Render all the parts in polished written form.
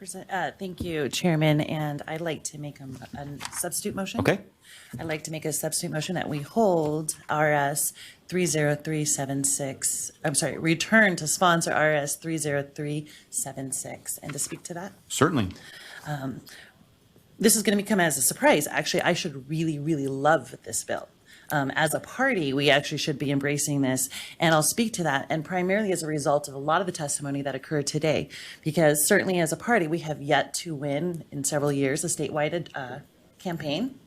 Thank you, Chairman, and I'd like to make a substitute motion. Okay. I'd like to make a substitute motion that we hold RS 30376, I'm sorry, return to sponsor RS 30376, and to speak to that. Certainly. This is going to come as a surprise. Actually, I should really, really love this bill. As a party, we actually should be embracing this, and I'll speak to that, and primarily as a result of a lot of the testimony that occurred today, because certainly as a party, we have yet to win in several years a statewide campaign,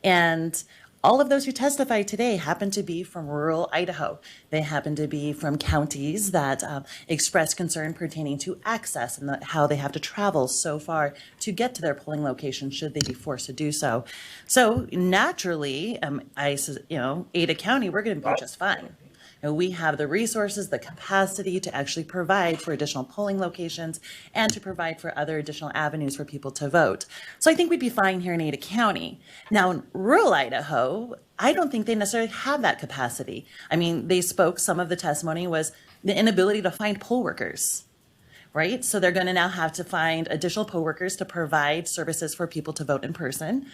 and all of those who testified today happen to be from rural Idaho. They happen to be from counties that express concern pertaining to access and how they have to travel so far to get to their polling location should they be forced to do so. So naturally, Ada County, we're going to be just fine. And we have the resources, the capacity to actually provide for additional polling locations and to provide for other additional avenues for people to vote. So I think we'd be fine here in Ada County. Now, in rural Idaho, I don't think they necessarily have that capacity. I mean, some of the testimony was the inability to find poll workers. Right? So they're going to now have to find additional poll workers to provide services for people to vote in person.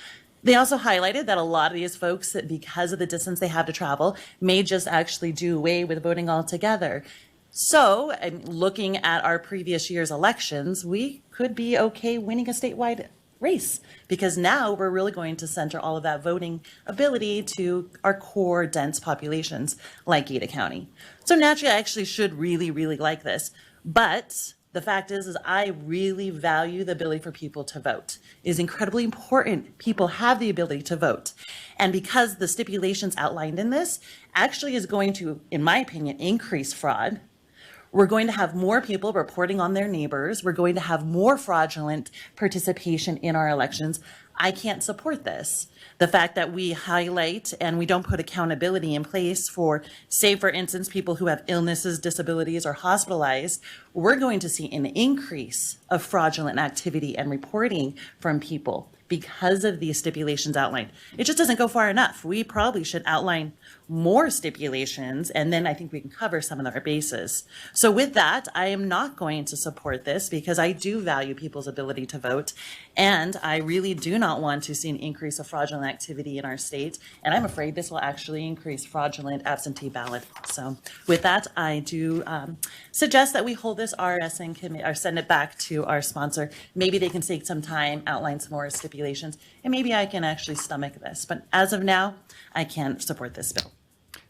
They also highlighted that a lot of these folks, that because of the distance they have to travel, may just actually do away with voting altogether. So, looking at our previous year's elections, we could be okay winning a statewide race, because now we're really going to center all of that voting ability to our core dense populations like Ada County. So naturally, I actually should really, really like this. But the fact is I really value the ability for people to vote. It is incredibly important people have the ability to vote. And because the stipulations outlined in this actually is going to, in my opinion, increase fraud, we're going to have more people reporting on their neighbors. We're going to have more fraudulent participation in our elections. I can't support this. The fact that we highlight and we don't put accountability in place for, say, for instance, people who have illnesses, disabilities, or hospitalized, we're going to see an increase of fraudulent activity and reporting from people because of these stipulations outlined. It just doesn't go far enough. We probably should outline more stipulations, and then I think we can cover some of our bases. So with that, I am not going to support this because I do value people's ability to vote, and I really do not want to see an increase of fraudulent activity in our state, and I'm afraid this will actually increase fraudulent absentee ballot. So with that, I do suggest that we hold this RS in committee, or send it back to our sponsor. Maybe they can take some time, outline some more stipulations, and maybe I can actually stomach this. But as of now, I can't support this bill.